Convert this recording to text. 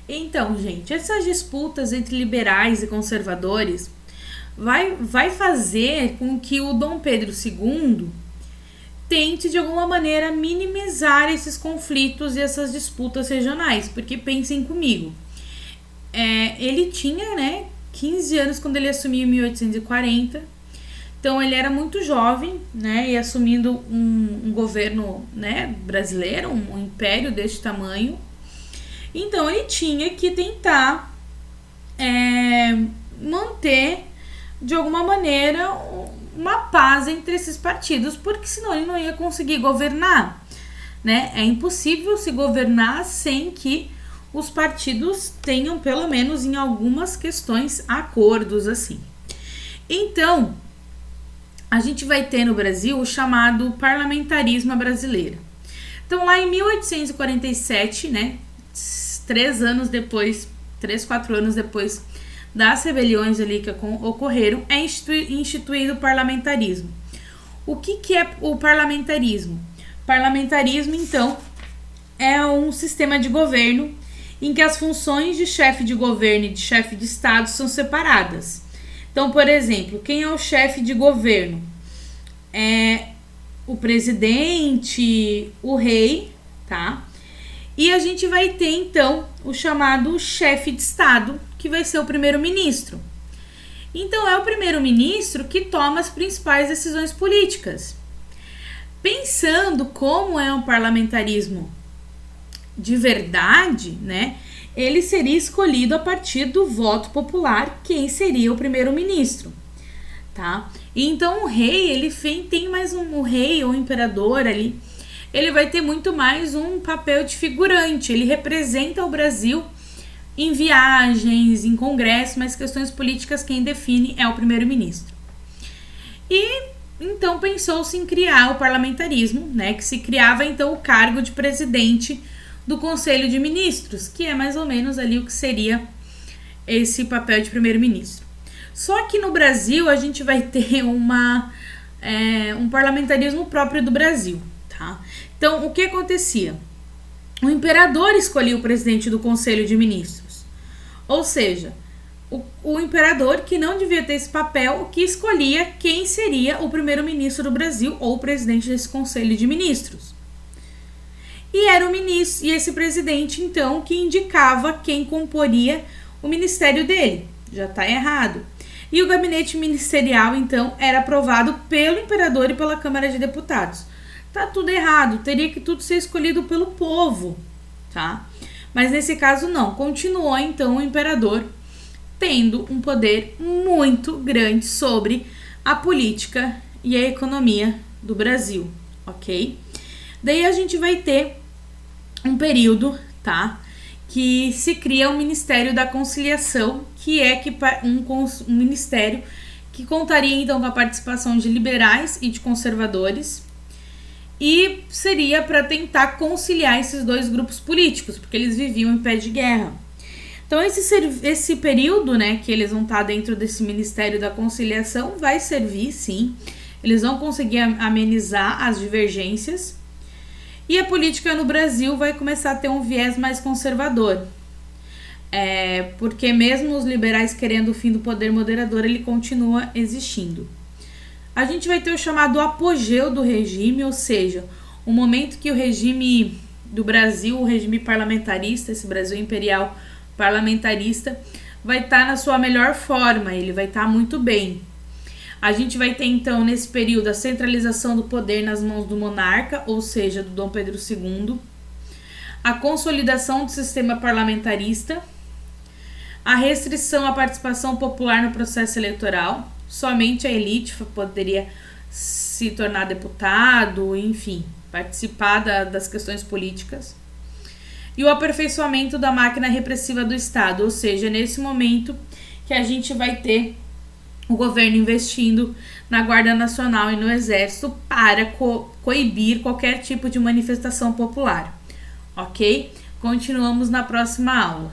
Então, gente, essas disputas entre liberais e conservadores vai fazer com que o Dom Pedro II tente de alguma maneira minimizar esses conflitos e essas disputas regionais, porque pensem comigo, ele tinha, né, 15 anos quando ele assumiu em 1840, então ele era muito jovem, né, e assumindo um governo, né, brasileiro, um império deste tamanho. Então ele tinha que tentar manter de alguma maneira uma paz entre esses partidos, porque senão ele não ia conseguir governar, né? É impossível se governar sem que os partidos tenham, pelo menos em algumas questões, acordos assim. Então, a gente vai ter no Brasil o chamado parlamentarismo brasileiro. Então, lá em 1847, né, 4 anos depois das rebeliões ali que ocorreram, é instituído o parlamentarismo. O que é o parlamentarismo? Parlamentarismo, então, é um sistema de governo em que as funções de chefe de governo e de chefe de Estado são separadas. Então, por exemplo, quem é o chefe de governo? É o presidente, o rei, tá? E a gente vai ter, então, o chamado chefe de Estado, que vai ser o primeiro-ministro. Então, é o primeiro-ministro que toma as principais decisões políticas. Pensando como é um parlamentarismo de verdade, né? Ele seria escolhido a partir do voto popular, quem seria o primeiro-ministro, tá? Então, o rei, ele tem mais o rei ou imperador ali, ele vai ter muito mais um papel de figurante. Ele representa o Brasil em viagens, em congresso, mas questões políticas quem define é o primeiro-ministro. E então pensou-se em criar o parlamentarismo, né, que se criava então o cargo de presidente do Conselho de Ministros, que é mais ou menos ali o que seria esse papel de primeiro-ministro. Só que no Brasil a gente vai ter um parlamentarismo próprio do Brasil, tá? Então, o que acontecia? O imperador escolhia o presidente do Conselho de Ministros. Ou seja, o imperador, que não devia ter esse papel, que escolhia quem seria o primeiro-ministro do Brasil ou o presidente desse Conselho de Ministros. E era o ministro, e esse presidente, então, que indicava quem comporia o ministério dele. Já está errado. E o gabinete ministerial, então, era aprovado pelo imperador e pela Câmara de Deputados. Tá tudo errado, teria que tudo ser escolhido pelo povo, tá? Mas nesse caso não, continuou então o imperador tendo um poder muito grande sobre a política e a economia do Brasil, ok? Daí a gente vai ter um período, tá? Que se cria o Ministério da Conciliação, que é um ministério que contaria então com a participação de liberais e de conservadores, e seria para tentar conciliar esses dois grupos políticos, porque eles viviam em pé de guerra. Então esse período, né, que eles vão estar dentro desse Ministério da Conciliação vai servir, sim, eles vão conseguir amenizar as divergências, e a política no Brasil vai começar a ter um viés mais conservador, porque mesmo os liberais querendo o fim do poder moderador, ele continua existindo. A gente vai ter o chamado apogeu do regime, ou seja, o momento que o regime do Brasil, o regime parlamentarista, esse Brasil imperial parlamentarista, vai estar na sua melhor forma, ele vai estar muito bem. A gente vai ter então nesse período a centralização do poder nas mãos do monarca, ou seja, do Dom Pedro II, a consolidação do sistema parlamentarista, a restrição à participação popular no processo eleitoral. Somente a elite poderia se tornar deputado, enfim, participar das questões políticas. E o aperfeiçoamento da máquina repressiva do Estado, ou seja, nesse momento que a gente vai ter o governo investindo na Guarda Nacional e no Exército para coibir qualquer tipo de manifestação popular, ok? Continuamos na próxima aula.